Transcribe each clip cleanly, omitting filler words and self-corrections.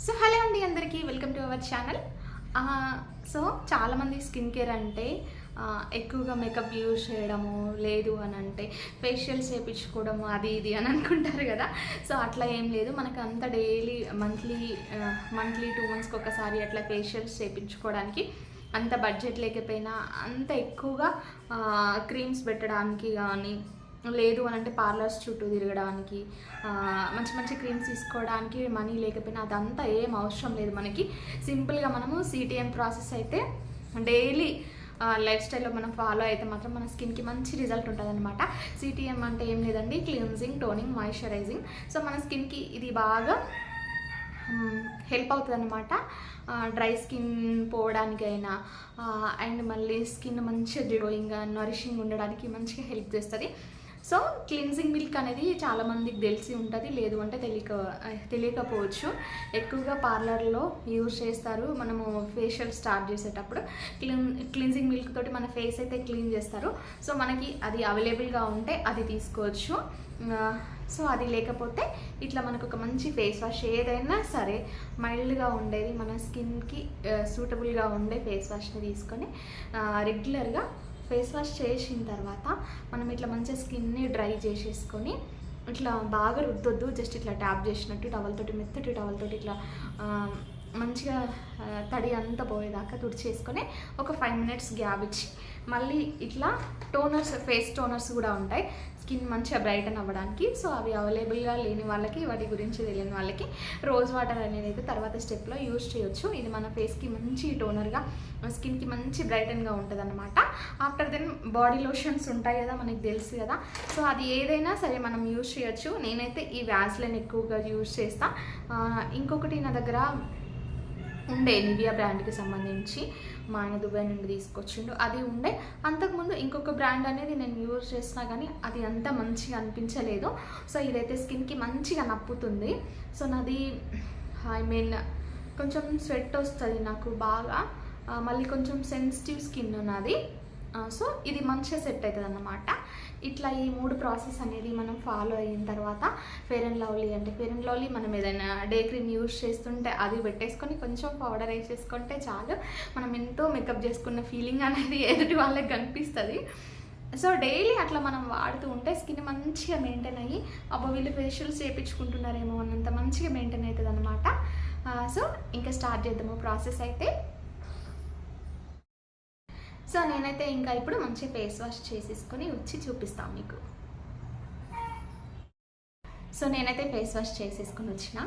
So hello అండి అందరికీ welcome to our channel. So చాలామంది స్కిన్ కేర్ అంటే ఎక్కువగా మేకప్ యూజ్ చేయడము లేదు అని అంటే ఫేషియల్స్ చేయించుకోవడము అది ఇది అని అనుకుంటారు కదా. సో అట్లా ఏం లేదు, మనకు అంత డైలీ మంత్లీ 2 మంత్స్కి ఒకసారి అట్లా ఫేషియల్స్ చేయించుకోవడానికి అంత బడ్జెట్ లేకపోయినా అంత ఎక్కువగా క్రీమ్స్ పెట్టడానికి కానీ లేదు అని అంటే పార్లర్స్ చుట్టూ తిరగడానికి మంచి మంచి క్రీమ్స్ తీసుకోవడానికి మనీ లేకపోయినా అదంతా ఏం అవసరం లేదు. మనకి సింపుల్గా మనము సిటిఎం ప్రాసెస్ అయితే డైలీ లైఫ్ స్టైల్లో మనం ఫాలో అయితే మాత్రం మన స్కిన్కి మంచి రిజల్ట్ ఉంటుంది అనమాట. సిటిఎం అంటే ఏం లేదండి, క్లీన్జింగ్, టోనింగ్, మాయిశ్చరైజింగ్. సో మన స్కిన్కి ఇది బాగా హెల్ప్ అవుతుంది అనమాట. డ్రై స్కిన్ పోవడానికైనా అండ్ మళ్ళీ స్కిన్ మంచిగా గ్లోయింగ్గా నరిషింగ్ ఉండడానికి మంచిగా హెల్ప్ చేస్తుంది. సో క్లిన్జింగ్ మిల్క్ అనేది చాలామందికి తెలిసి ఉంటుంది, లేదు అంటే తెలియకపోవచ్చు. ఎక్కువగా పార్లర్లో యూజ్ చేస్తారు. మనము ఫేషియల్ స్టార్ట్ చేసేటప్పుడు క్లిన్జింగ్ మిల్క్ తోటి మన ఫేస్ అయితే క్లీన్ చేస్తారు. సో మనకి అది అవైలబుల్గా ఉంటే అది తీసుకోవచ్చు. సో అది లేకపోతే ఇట్లా మనకు ఒక మంచి ఫేస్ వాష్ ఏదైనా సరే మైల్డ్గా ఉండేది మన స్కిన్కి సూటబుల్గా ఉండే ఫేస్ వాష్ని తీసుకొని రెగ్యులర్గా ఫేస్ వాష్ చేసిన తర్వాత మనం ఇట్లా మంచిగా స్కిన్ని డ్రై చేసేసుకొని ఇట్లా బాగా రుద్దొద్దు, జస్ట్ ఇట్లా ట్యాప్ చేసినట్టు టవల్తోటి, మెత్తటి టవల్తోటి ఇట్లా మంచిగా తడి అంతా పోయేదాకా తుడిచేసుకొని ఒక 5 మినిట్స్ గ్యాప్ ఇచ్చి మళ్ళీ ఇట్లా టోనర్స్, ఫేస్ టోనర్స్ కూడా ఉంటాయి స్కిన్ మంచిగా బ్రైటన్ అవ్వడానికి. సో అవి అవైలబుల్గా లేని వాళ్ళకి, వాటి గురించి తెలియని వాళ్ళకి రోజ్ వాటర్ అనేది అయితే తర్వాత స్టెప్లో యూజ్ చేయొచ్చు. ఇది మన ఫేస్కి మంచి టోనర్గా, స్కిన్కి మంచి బ్రైటన్గా ఉంటుంది అనమాట. ఆఫ్టర్ దెన్ బాడీ లోషన్స్ ఉంటాయి కదా, మనకి తెలుసు కదా. సో అది ఏదైనా సరే మనం యూజ్ చేయొచ్చు. నేనైతే ఈ వ్యాస్లైన్ ఎక్కువగా యూజ్ చేస్తాను. ఇంకొకటి నా దగ్గర ఉండే నివియా బ్రాండ్కి సంబంధించి మా ఆయన దుబాయ్ నుండి తీసుకొచ్చిండు, అది ఉండే. అంతకుముందు ఇంకొక బ్రాండ్ అనేది నేను యూజ్ చేసినా కానీ అది అంత మంచిగా అనిపించలేదు. సో ఇదైతే స్కిన్కి మంచిగా నప్పుతుంది. సో నాది కొంచెం స్వెట్ వస్తుంది నాకు బాగా, మళ్ళీ కొంచెం సెన్సిటివ్ స్కిన్ నాది. సో ఇది మంచిగా సెట్ అవుతుంది అన్నమాట. ఇట్లా ఈ 3 ప్రాసెస్ అనేది మనం ఫాలో అయిన తర్వాత ఫెయిర్ అండ్ లవ్లీ అంటే ఫెయిర్ అండ్ లవ్లీ మనం ఏదైనా డే క్రీమ్ యూజ్ చేస్తుంటే అది పెట్టేసుకొని కొంచెం పౌడర్ వేసేసుకుంటే చాలు, మనం ఎంతో మేకప్ చేసుకున్న ఫీలింగ్ అనేది ఎదుటి వాళ్ళకి కనిపిస్తుంది. సో డైలీ అట్లా మనం వాడుతూ ఉంటే స్కిన్ మంచిగా మెయింటైన్ అయ్యి అబ్బా వీళ్ళు ఫేషియల్స్ చేయించుకుంటున్నారేమో అన్నంత మంచిగా మెయింటైన్ అవుతుంది అనమాట. సో ఇంకా స్టార్ట్ చేద్దాము ప్రాసెస్ అయితే. సో నేనైతే ఇంకా ఇప్పుడు మంచి ఫేస్ వాష్ చేసేసుకొని వచ్చి చూపిస్తాను మీకు. సో నేనైతే ఫేస్ వాష్ చేసేసుకొని వచ్చిన.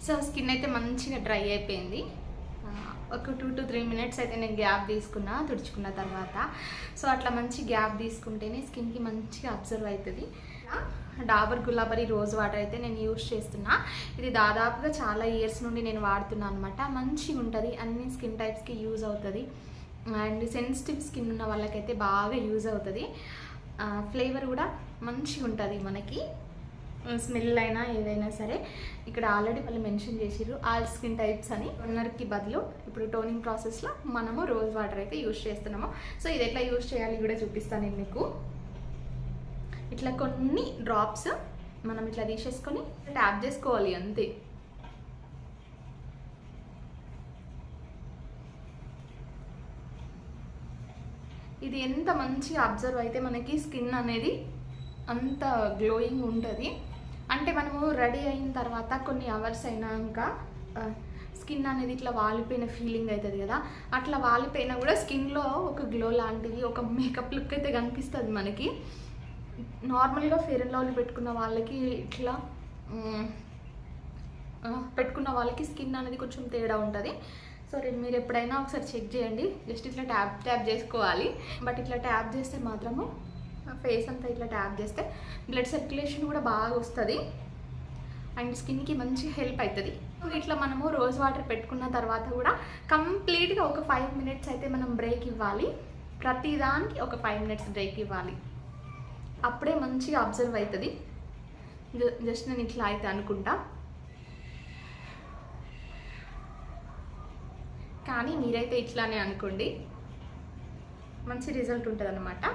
సో స్కిన్ అయితే మంచిగా డ్రై అయిపోయింది. ఒక 2 to 3 మినిట్స్ అయితే నేను గ్యాప్ తీసుకున్నా తుడుచుకున్న తర్వాత. సో అట్లా మంచి గ్యాప్ తీసుకుంటేనే స్కిన్కి మంచిగా అబ్జర్వ్ అవుతుంది. డాబర్ గులాబరీ రోజ్ వాటర్ అయితే నేను యూజ్ చేస్తున్నా. ఇది దాదాపుగా చాలా ఇయర్స్ నుండి నేను వాడుతున్నాను అనమాట. మంచిగా ఉంటుంది, అన్ని స్కిన్ టైప్స్కి యూజ్ అవుతుంది. అండ్ సెన్సిటివ్ స్కిన్ ఉన్న వాళ్ళకైతే బాగా యూజ్ అవుతుంది. ఫ్లేవర్ కూడా మంచిగా ఉంటుంది మనకి, స్మెల్ అయినా ఏదైనా సరే. ఇక్కడ ఆల్రెడీ వాళ్ళు మెన్షన్ చేసిర్రు ఆల్ స్కిన్ టైప్స్ అని. టోనర్కి బదులు ఇప్పుడు టోనింగ్ ప్రాసెస్లో మనము రోజ్ వాటర్ అయితే యూజ్ చేస్తున్నాము. సో ఇది ఎట్లా యూజ్ చేయాలి కూడా చూపిస్తాను నేను మీకు. ఇట్లా కొన్ని డ్రాప్స్ మనం ఇట్లా తీసేసుకొని ట్యాప్ చేసుకోవాలి అంతే. ఇది ఎంత మంచిగా అబ్జర్వ్ అయితే మనకి స్కిన్ అనేది అంత గ్లోయింగ్ ఉంటుంది. అంటే మనము రెడీ అయిన తర్వాత కొన్ని అవర్స్ అయినాక స్కిన్ అనేది ఇట్లా వాలిపోయిన ఫీలింగ్ అవుతుంది కదా, అట్లా వాలిపోయినా కూడా స్కిన్లో ఒక గ్లో లాంటిది, ఒక మేకప్ లుక్ అయితే కనిపిస్తుంది మనకి. నార్మల్గా ఫెయిర్ అండ్ లవ్లీ పెట్టుకున్న వాళ్ళకి ఇట్లా పెట్టుకున్న వాళ్ళకి స్కిన్ అనేది కొంచెం తేడా ఉంటుంది. సో మీరు ఎప్పుడైనా ఒకసారి చెక్ చేయండి. జస్ట్ ఇట్లా ట్యాప్ చేసుకోవాలి. బట్ ఇట్లా ట్యాప్ చేస్తే మాత్రము ఫేస్ అంతా ఇట్లా ట్యాప్ చేస్తే బ్లడ్ సర్క్యులేషన్ కూడా బాగా వస్తుంది అండ్ స్కిన్కి మంచి హెల్ప్ అవుతుంది. ఇట్లా మనము రోజ్ వాటర్ పెట్టుకున్న తర్వాత కూడా కంప్లీట్గా ఒక 5 మినిట్స్ అయితే మనం బ్రేక్ ఇవ్వాలి. ప్రతిదానికి ఒక 5 మినిట్స్ బ్రేక్ ఇవ్వాలి, అప్పుడే మంచిగా అబ్జర్వ్ అవుతుంది. జస్ట్ నేను ఇట్లా అయితే అనుకుంటా. కానీ మీరైతే ఇట్లానే అనుకోండి, మంచి రిజల్ట్ ఉంటుంది అన్నమాట.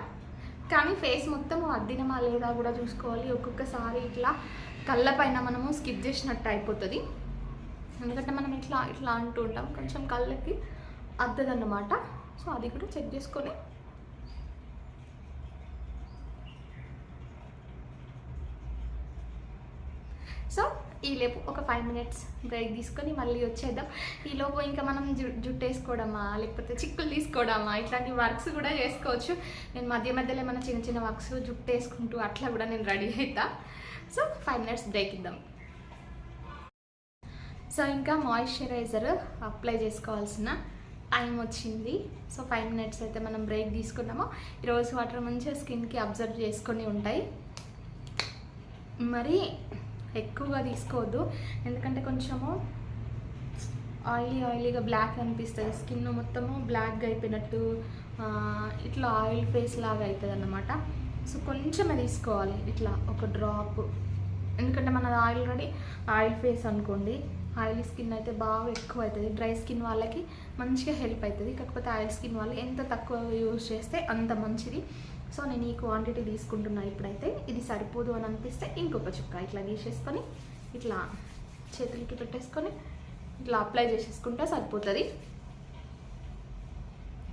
కానీ ఫేస్ మొత్తం అద్దినమా లేదా కూడా చూసుకోవాలి. ఒక్కొక్కసారి ఇట్లా కళ్ళ పైన మనము స్కిప్ చేసినట్టు అయిపోతుంది. ఎందుకంటే మనం ఇట్లా ఇట్లా అంటూ ఉంటాం, కొంచెం కళ్ళకి అద్దదన్నమాట. సో అది కూడా చెక్ చేసుకొని సో ఈలోపు ఒక 5 minutes బ్రేక్ తీసుకొని మళ్ళీ వచ్చేద్దాం. ఈలోపు ఇంకా మనం జుట్టు వేసుకోవడమా, లేకపోతే చిక్కులు తీసుకోవడమా, ఇట్లాంటి వర్క్స్ కూడా చేసుకోవచ్చు. నేను మధ్య మధ్యలో ఏమైనా చిన్న చిన్న వర్క్స్ జుట్టు వేసుకుంటూ అట్లా కూడా నేను రెడీ అవుతా. సో 5 minutes బ్రేక్ ఇద్దాం. సో ఇంకా మాయిశ్చరైజర్ అప్లై చేసుకోవాల్సిన టైం వచ్చింది. సో 5 minutes అయితే మనం బ్రేక్ తీసుకున్నాము. ఈరోజు వాటర్ మంచిగా స్కిన్కి అబ్జర్వ్ చేసుకొని ఉంటాయి. మరి ఎక్కువగా తీసుకోవద్దు, ఎందుకంటే కొంచెము ఆయిలీగా బ్లాక్ అనిపిస్తుంది. స్కిన్ మొత్తము బ్లాక్గా అయిపోయినట్టు ఇట్లా ఆయిల్ ఫేస్ లాగా అవుతుంది అన్నమాట. సో కొంచెమే తీసుకోవాలి, ఇట్లా ఒక డ్రాప్. ఎందుకంటే మనది ఆల్రెడీ ఆయిల్ ఫేస్ అనుకోండి, ఆయిల్ స్కిన్ అయితే బాగా ఎక్కువ అవుతుంది. డ్రై స్కిన్ వాళ్ళకి మంచిగా హెల్ప్ అవుతుంది. కాకపోతే ఆయిల్ స్కిన్ వాళ్ళు ఎంత తక్కువ యూజ్ చేస్తే అంత మంచిది. సో నేను ఈ క్వాంటిటీ తీసుకుంటున్నా. ఇప్పుడైతే ఇది సరిపోదు అని అనిపిస్తే ఇంకొక చుక్క ఇట్లా తీసేసుకొని ఇట్లా చేతులకి పెట్టేసుకొని ఇట్లా అప్లై చేసేసుకుంటే సరిపోతుంది.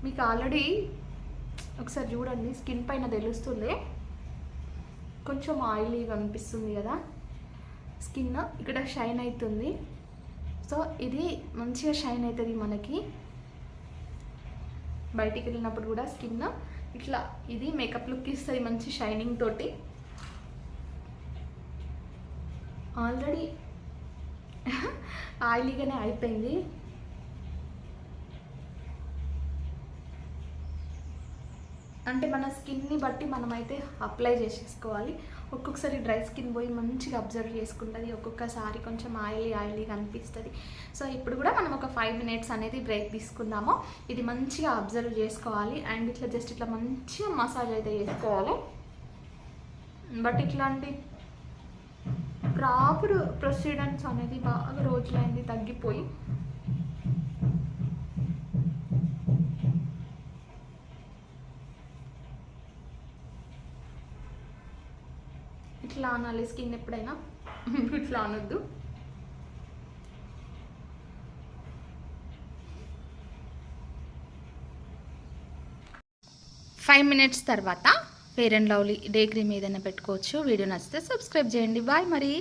మీకు ఆల్రెడీ ఒకసారి చూడండి, స్కిన్ పైన తెలుస్తుంది, కొంచెం ఆయిలీగా అనిపిస్తుంది కదా, స్కిన్ ఇక్కడ షైన్ అవుతుంది. సో ఇది మంచిగా షైన్ అవుతుంది మనకి. బయటికి వెళ్ళినప్పుడు కూడా స్కిన్ ఇట్లా ఇది మేకప్ లుక్ ఇస్తుంది మంచి షైనింగ్ తోటి. ఆల్రెడీ ఆయిలీగానే అయిపోయింది. అంటే మన స్కిన్ని బట్టి మనమైతే అప్లై చేసేసుకోవాలి. ఒక్కొక్కసారి డ్రై స్కిన్ పోయి మంచిగా అబ్జర్వ్ చేసుకుంటుంది, ఒక్కొక్కసారి కొంచెం ఆయిలీగా అనిపిస్తుంది. సో ఇప్పుడు కూడా మనం ఒక 5 minutes అనేది బ్రేక్ తీసుకుందాము. ఇది మంచిగా అబ్జర్వ్ చేసుకోవాలి అండ్ ఇట్లా జస్ట్ ఇట్లా మంచిగా మసాజ్ అయితే చేసుకోవాలి. బట్ ఇట్లాంటి ప్రాపర్ ప్రొసీడర్స్ అనేది బాగా రోజులైంది తగ్గిపోయి. ఇట్లా అనాలి స్కిన్ ఎప్పుడైనా, ఇట్లా అనొద్దు. ఫైవ్ మినిట్స్ తర్వాత fair and lovely day cream ఏదైనా పెట్టుకోవచ్చు. వీడియో నచ్చితే సబ్స్క్రైబ్ చేయండి. బాయ్ మరి.